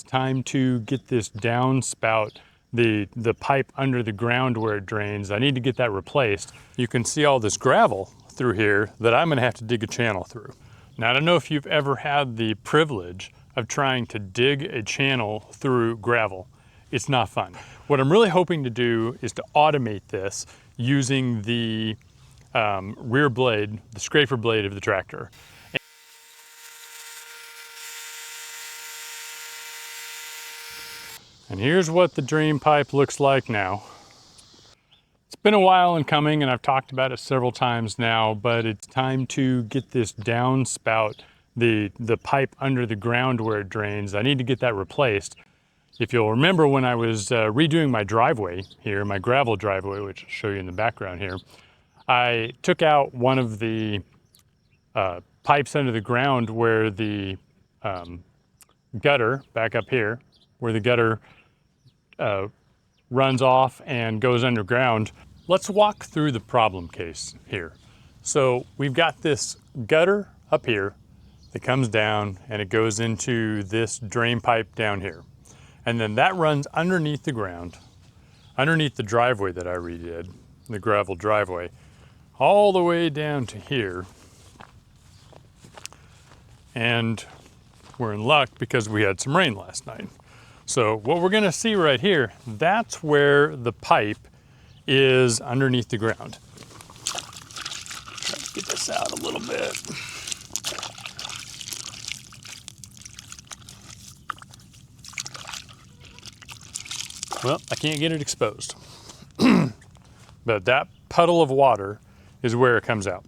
time to get this downspout, the pipe under the ground where it drains. I need to get that replaced. You can see all this gravel through here that I'm gonna have to dig a channel through. Now, I don't know if you've ever had the privilege of trying to dig a channel through gravel. It's not fun. What I'm really hoping to do is to automate this using the rear blade, the scraper blade of the tractor. And here's what the drain pipe looks like now. It's been a while in coming, and I've talked about it several times now, but it's time to get this downspout, the pipe under the ground where it drains. I need to get that replaced. If you'll remember, when I was redoing my driveway here, my gravel driveway, which I'll show you in the background here, I took out one of the pipes under the ground where the gutter, back up here, where the gutter runs off and goes underground. Let's walk through the problem case here. So we've got this gutter up here that comes down and it goes into this drain pipe down here. And then that runs underneath the ground, underneath the driveway that I redid, the gravel driveway, all the way down to here. And we're in luck because we had some rain last night. So what we're gonna see right here, that's where the pipe is underneath the ground. Try to get this out a little bit. Well, I can't get it exposed. But that puddle of water is where it comes out.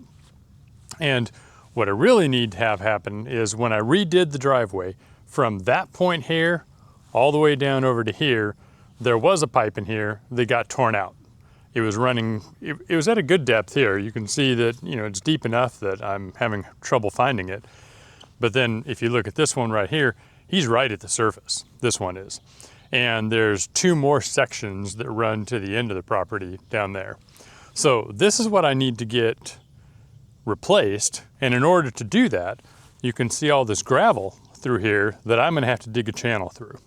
And what I really need to have happen is when I redid the driveway, from that point here all the way down over to here, there was a pipe in here that got torn out. It was running, it was at a good depth here. You can see that, you know, it's deep enough that I'm having trouble finding it. But then if you look at this one right here, he's right at the surface. This one is. And there's two more sections that run to the end of the property down there. So this is what I need to get replaced. And in order to do that, you can see all this gravel through here that I'm gonna have to dig a channel through.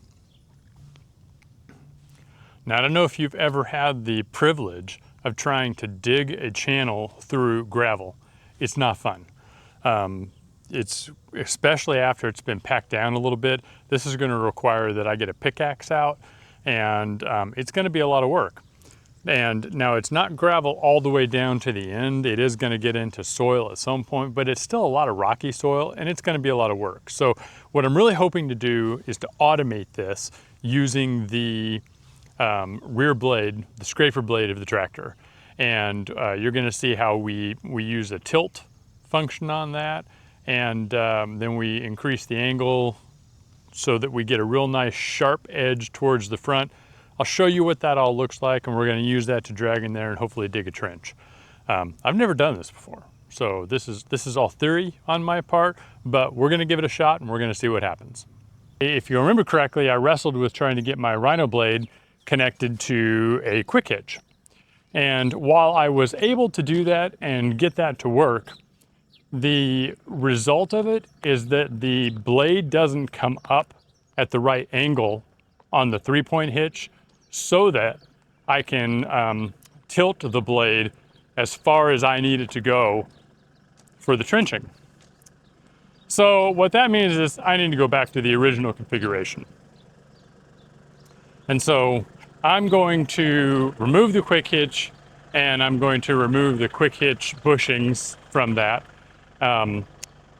Now, I don't know if you've ever had the privilege of trying to dig a channel through gravel. It's not fun. It's especially after it's been packed down a little bit. This is gonna require that I get a pickaxe out, and it's gonna be a lot of work. And now it's not gravel all the way down to the end. It is gonna get into soil at some point, but it's still a lot of rocky soil, and it's gonna be a lot of work. So what I'm really hoping to do is to automate this using the rear blade, the scraper blade of the tractor. And you're gonna see how we use a tilt function on that, and then we increase the angle so that we get a real nice sharp edge towards the front. I'll show you what that all looks like, and we're gonna use that to drag in there and hopefully dig a trench. I've never done this before, so this is all theory on my part, but we're gonna give it a shot and we're gonna see what happens. If you remember correctly, I wrestled with trying to get my Rhino blade connected to a quick hitch. And while I was able to do that and get that to work, the result of it is that the blade doesn't come up at the right angle on the 3-point hitch so that I can tilt the blade as far as I need it to go for the trenching. So what that means is I need to go back to the original configuration. And so I'm going to remove the quick hitch, and I'm going to remove the quick hitch bushings from that.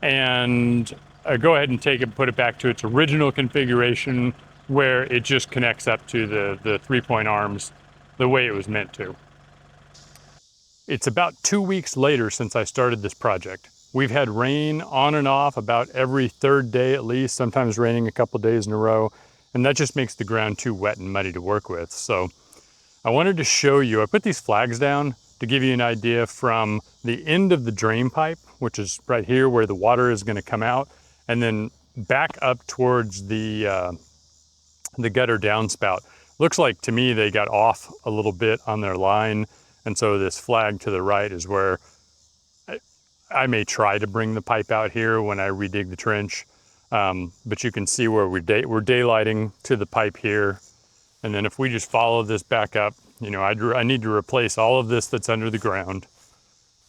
And go ahead and take it and put it back to its original configuration where it just connects up to the 3-point arms the way it was meant to. It's about 2 weeks later since I started this project. We've had rain on and off about every third day at least, sometimes raining a couple days in a row, and that just makes the ground too wet and muddy to work with. So I wanted to show you, I put these flags down to give you an idea from the end of the drain pipe, which is right here where the water is going to come out, and then back up towards the gutter downspout. Looks like to me they got off a little bit on their line, and so this flag to the right is where I may try to bring the pipe out here when I redig the trench. But you can see where we're daylighting to the pipe here. And then if we just follow this back up, you know, I need to replace all of this that's under the ground.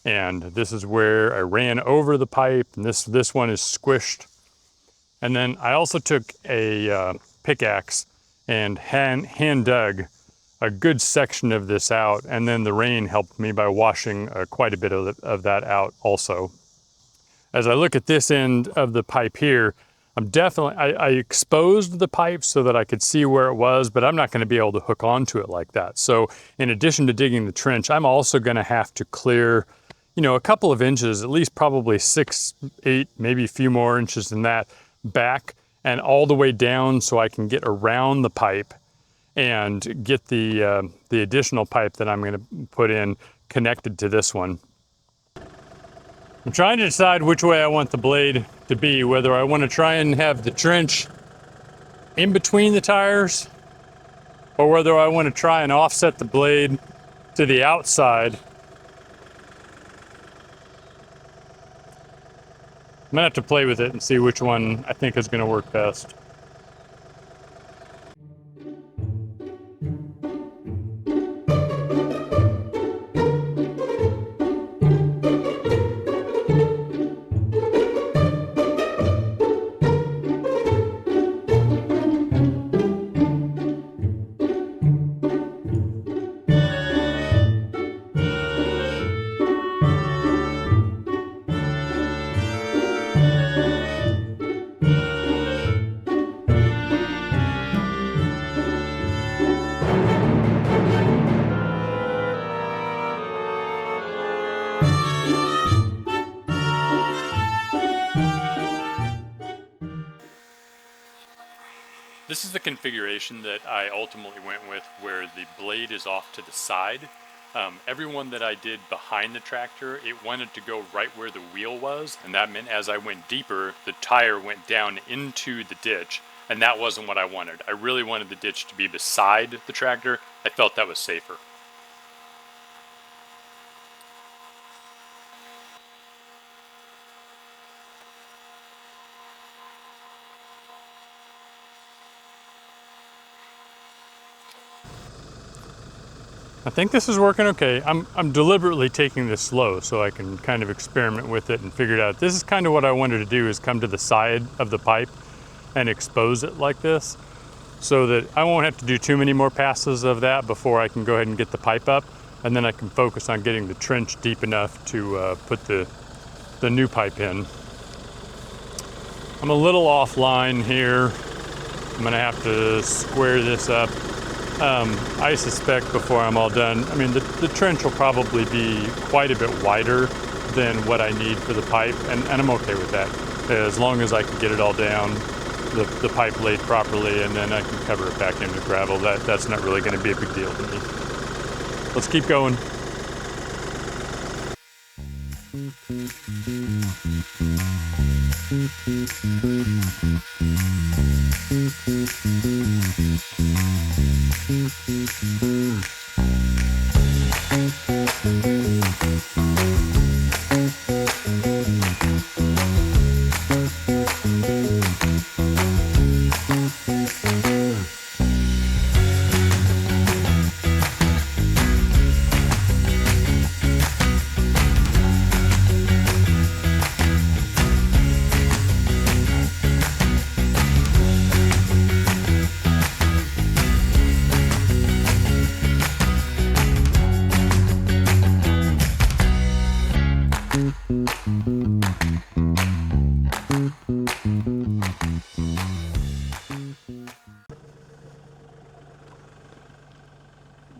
And this is where I ran over the pipe, and this one is squished. And then I also took a pickaxe and hand dug a good section of this out, and then the rain helped me by washing quite a bit of that out also. As I look at this end of the pipe here, I exposed the pipe so that I could see where it was, but I'm not going to be able to hook onto it like that. So in addition to digging the trench, I'm also going to have to clear, you know, a couple of inches, at least probably 6, 8, maybe a few more inches than that back and all the way down so I can get around the pipe and get the additional pipe that I'm going to put in connected to this one. I'm trying to decide which way I want the blade to be, whether I want to try and have the trench in between the tires or whether I want to try and offset the blade to the outside. I'm gonna have to play with it and see which one I think is gonna work best. This is the configuration that I ultimately went with, where the blade is off to the side. Every one that I did behind the tractor, it wanted to go right where the wheel was, and that meant as I went deeper, the tire went down into the ditch, and that wasn't what I wanted. I really wanted the ditch to be beside the tractor. I felt that was safer. I think this is working okay. I'm deliberately taking this slow so I can kind of experiment with it and figure it out. This is kind of what I wanted to do, is come to the side of the pipe and expose it like this so that I won't have to do too many more passes of that before I can go ahead and get the pipe up, and then I can focus on getting the trench deep enough to put the new pipe in. I'm a little offline here. I'm gonna have to square this up. I suspect before I'm all done, I mean, the trench will probably be quite a bit wider than what I need for the pipe, and I'm okay with that. As long as I can get it all down, the pipe laid properly, and then I can cover it back into gravel, that's not really going to be a big deal to me. Let's keep going.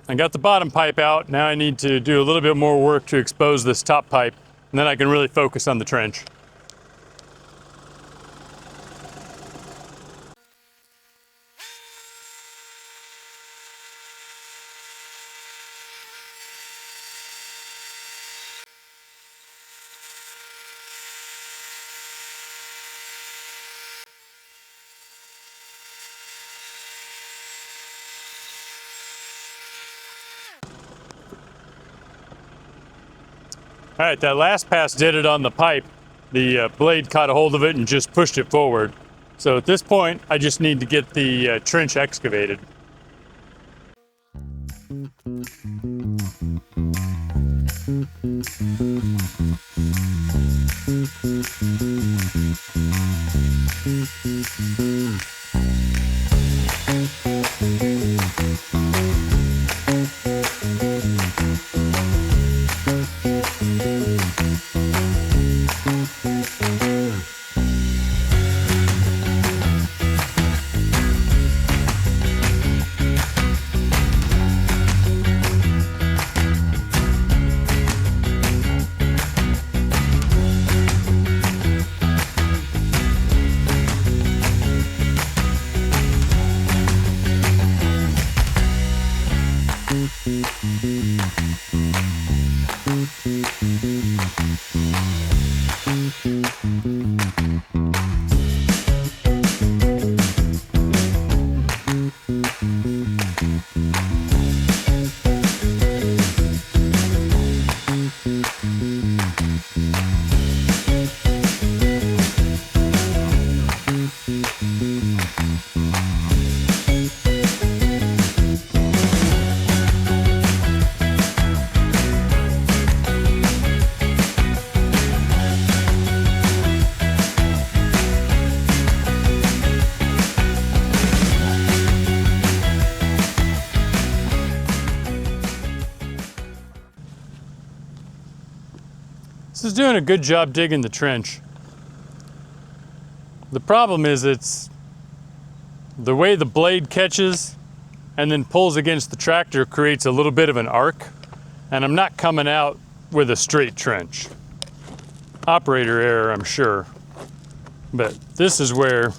I got the bottom pipe out. Now I need to do a little bit more work to expose this top pipe, and then I can really focus on the trench. All right, that last pass did it on the pipe. The blade caught a hold of it and just pushed it forward. So at this point, I just need to get the trench excavated. This is doing a good job digging the trench. The problem is it's the way the blade catches and then pulls against the tractor creates a little bit of an arc, and I'm not coming out with a straight trench. Operator error, I'm sure. But this is where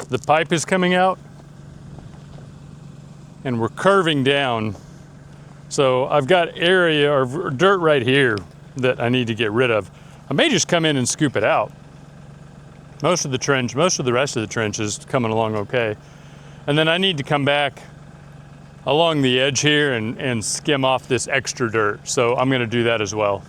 the pipe is coming out and we're curving down. So I've got area or dirt right here that I need to get rid of. I may just come in and scoop it out. Most of the rest of the trench is coming along okay. And then I need to come back along the edge here and skim off this extra dirt. So I'm gonna do that as well.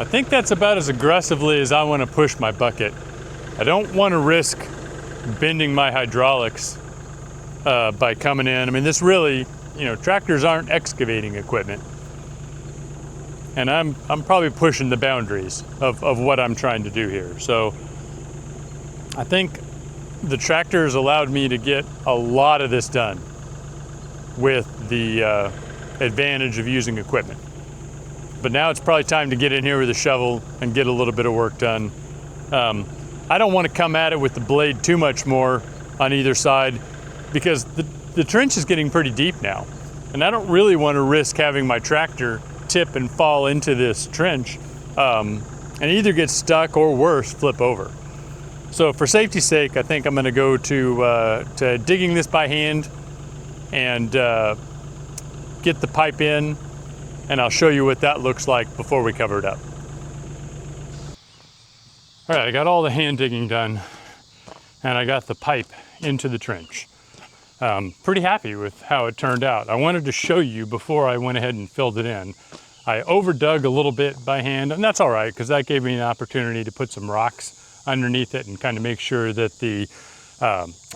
I think that's about as aggressively as I want to push my bucket. I don't want to risk bending my hydraulics by coming in. I mean, this really, tractors aren't excavating equipment. And I'm probably pushing the boundaries of what I'm trying to do here. So I think the tractor has allowed me to get a lot of this done with the advantage of using equipment. But now it's probably time to get in here with a shovel and get a little bit of work done. I don't want to come at it with the blade too much more on either side because the trench is getting pretty deep now. And I don't really want to risk having my tractor tip and fall into this trench and either get stuck or worse, flip over. So for safety's sake, I think I'm going to go to digging this by hand and get the pipe in, and I'll show you what that looks like before we cover it up. All right, I got all the hand digging done and I got the pipe into the trench. Pretty happy with how it turned out. I wanted to show you before I went ahead and filled it in. I overdug a little bit by hand, and that's all right because that gave me an opportunity to put some rocks underneath it and kind of make sure that the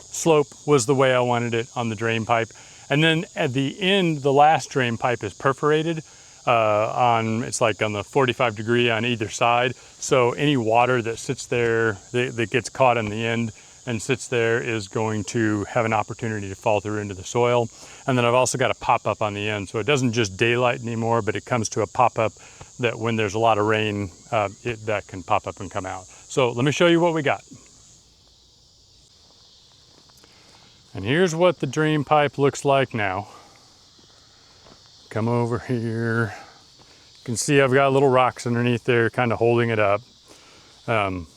slope was the way I wanted it on the drain pipe. And then at the end, the last drain pipe is perforated it's like on the 45 degree on either side. So any water that sits there, that gets caught in the end and sits there is going to have an opportunity to fall through into the soil. And then I've also got a pop-up on the end. So it doesn't just daylight anymore, but it comes to a pop-up that when there's a lot of rain, that can pop up and come out. So let me show you what we got. And here's what the drain pipe looks like now. Come over here. You can see I've got little rocks underneath there kind of holding it up. On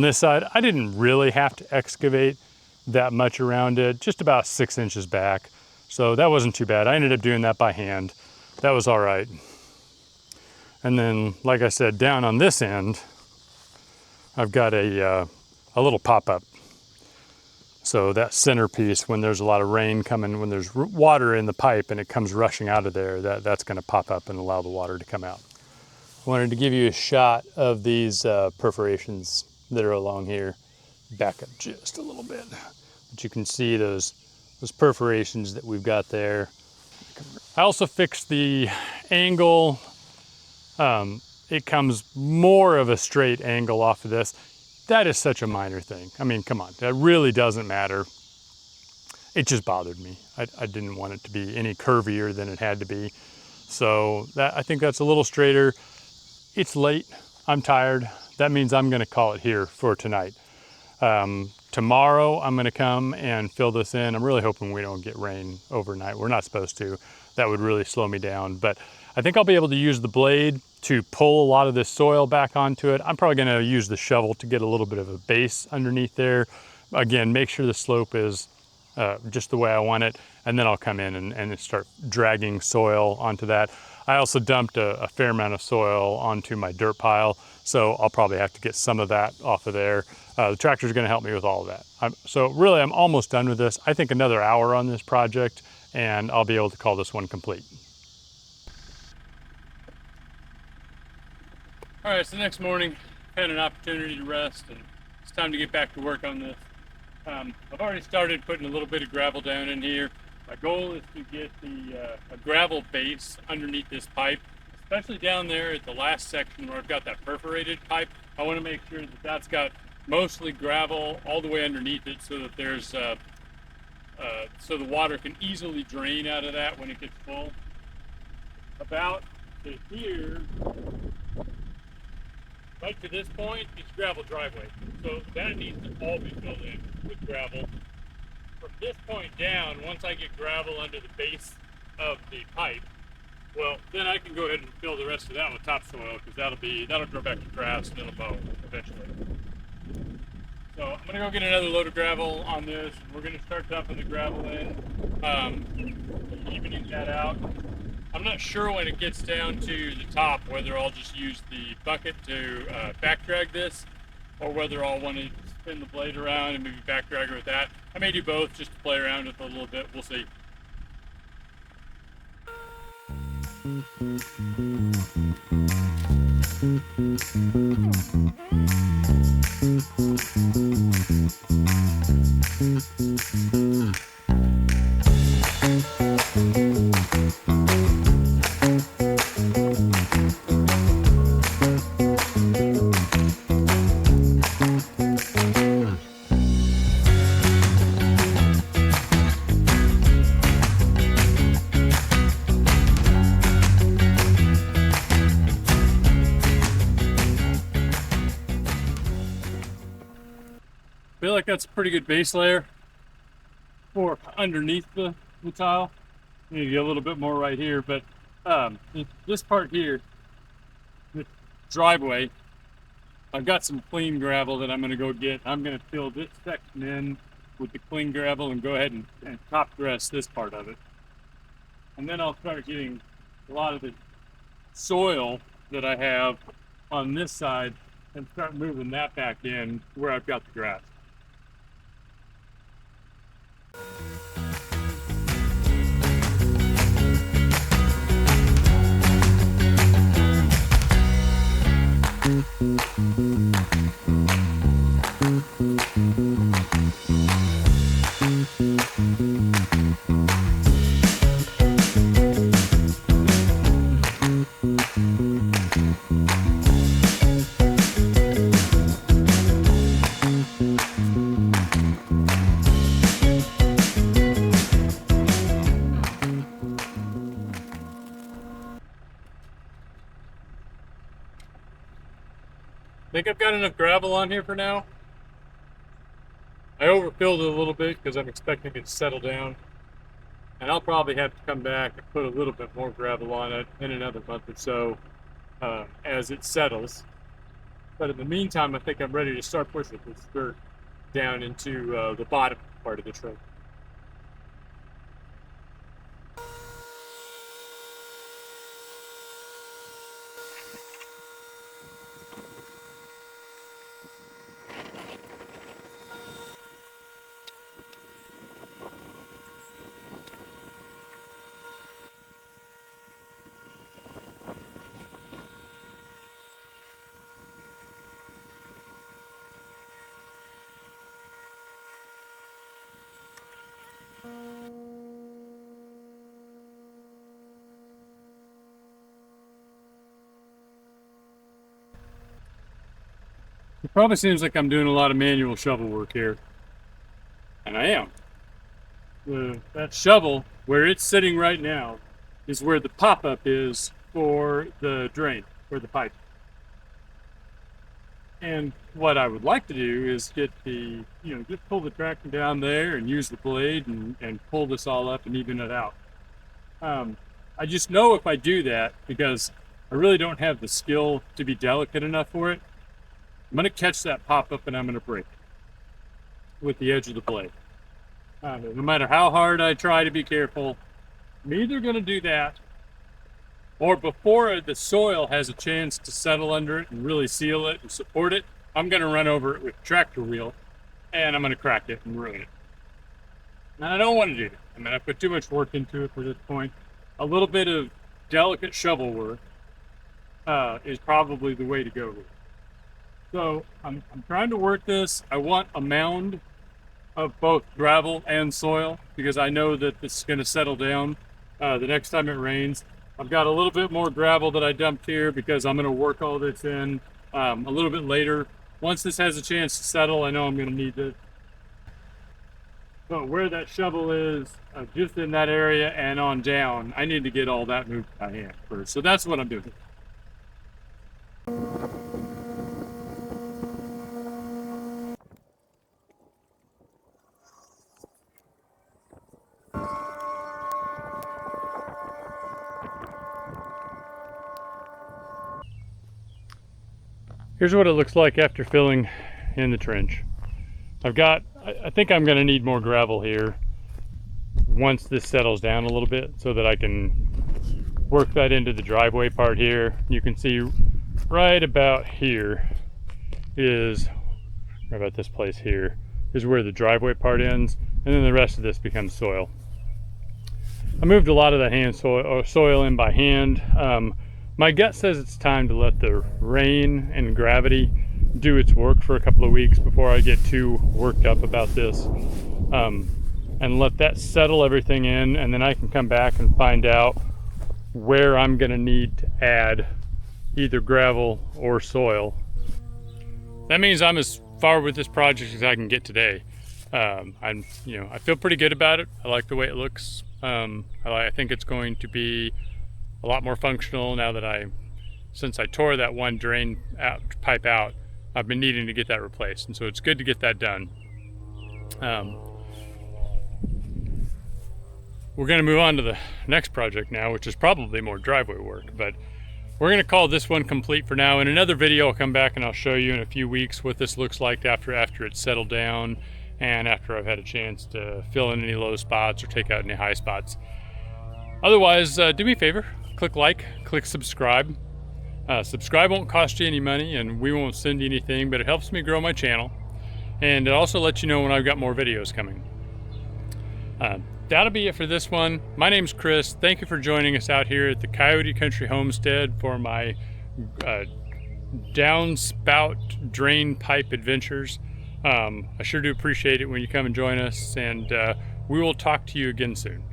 this side, I didn't really have to excavate that much around it, just about 6 inches back. So that wasn't too bad. I ended up doing that by hand. That was all right. And then, like I said, down on this end, I've got a little pop-up. So that centerpiece, when there's a lot of rain coming, when there's water in the pipe and it comes rushing out of there, that's going to pop up and allow the water to come out. I wanted to give you a shot of these perforations that are along here. Back up just a little bit, but you can see those perforations that we've got there. I also fixed the angle. It comes more of a straight angle off of this. That is such a minor thing. I mean, come on, that really doesn't matter. It just bothered me. I didn't want it to be any curvier than it had to be. So I think that's a little straighter. It's late, I'm tired. That means I'm gonna call it here for tonight. Tomorrow I'm gonna come and fill this in. I'm really hoping we don't get rain overnight. We're not supposed to. That would really slow me down. But I think I'll be able to use the blade to pull a lot of this soil back onto it. I'm probably gonna use the shovel to get a little bit of a base underneath there. Again, make sure the slope is just the way I want it, and then I'll come in and start dragging soil onto that. I also dumped a fair amount of soil onto my dirt pile, so I'll probably have to get some of that off of there. The tractor's gonna help me with all of that. So really, I'm almost done with this. I think another hour on this project, and I'll be able to call this one complete. All right, so the next morning, had an opportunity to rest, and it's time to get back to work on this. I've already started putting a little bit of gravel down in here. My goal is to get a gravel base underneath this pipe, especially down there at the last section where I've got that perforated pipe. I want to make sure that that's got mostly gravel all the way underneath it, so that there's so the water can easily drain out of that when it gets full. About to here, right to this point, it's gravel driveway. So that needs to all be filled in with gravel. From this point down, once I get gravel under the base of the pipe, well, then I can go ahead and fill the rest of that with topsoil, because that'll grow back to grass and it'll mow eventually. So I'm gonna go get another load of gravel on this. We're gonna start dumping the gravel in, evening that out. I'm not sure when it gets down to the top whether I'll just use the bucket to back drag this, or whether I'll want to spin the blade around and maybe back drag it with that. I may do both just to play around with it a little bit. We'll see. I feel like that's a pretty good base layer for underneath the tile. I need to get a little bit more right here, but this part here, this driveway, I've got some clean gravel that I'm going to go get. I'm going to fill this section in with the clean gravel and go ahead and top dress this part of it. And then I'll start getting a lot of the soil that I have on this side and start moving that back in where I've got the grass. I think I've got enough gravel on here for now. I overfilled it a little bit because I'm expecting it to settle down. And I'll probably have to come back and put a little bit more gravel on it in another month or so as it settles. But in the meantime, I think I'm ready to start pushing this dirt down into the bottom part of the trail. It probably seems like I'm doing a lot of manual shovel work here. And I am. That shovel, where it's sitting right now, is where the pop-up is for the drain, for the pipe. And what I would like to do is get the, just pull the tractor down there and use the blade and pull this all up and even it out. I just know if I do that, because I really don't have the skill to be delicate enough for it, I'm going to catch that pop-up and I'm going to break it with the edge of the blade. No matter how hard I try to be careful, I'm either going to do that, or before the soil has a chance to settle under it and really seal it and support it, I'm going to run over it with a tractor wheel and I'm going to crack it and ruin it. And I don't want to do that. I mean, I put too much work into it for this point. A little bit of delicate shovel work is probably the way to go with it. So I'm trying to work this. I want a mound of both gravel and soil because I know that this is going to settle down the next time it rains. I've got a little bit more gravel that I dumped here because I'm going to work all this in a little bit later. Once this has a chance to settle, I know I'm going to need this. So where that shovel is, just in that area and on down, I need to get all that moved by hand first. So that's what I'm doing. Here's what it looks like after filling in the trench. I think I'm going to need more gravel here once this settles down a little bit so that I can work that into the driveway part here. You can see right about here is, right about this place here, is where the driveway part ends, and then the rest of this becomes soil. I moved a lot of the soil in by hand. My gut says it's time to let the rain and gravity do its work for a couple of weeks before I get too worked up about this, and let that settle everything in, and then I can come back and find out where I'm going to need to add either gravel or soil. That means I'm as far with this project as I can get today. I feel pretty good about it. I like the way it looks. I think it's going to be a lot more functional now that since I tore that one drain pipe out, I've been needing to get that replaced, and so it's good to get that done. We're going to move on to the next project now, which is probably more driveway work, but we're going to call this one complete for now. In another video, I'll come back and I'll show you in a few weeks what this looks like after it's settled down and after I've had a chance to fill in any low spots or take out any high spots. Otherwise, do me a favor, click like, click subscribe, Subscribe won't cost you any money, and we won't send you anything, but it helps me grow my channel, and it also lets you know when I've got more videos coming. That'll be it for this one. My name's Chris. Thank you for joining us out here at the Coyote Country Homestead for my downspout drain pipe adventures. I sure do appreciate it when you come and join us, and we will talk to you again soon.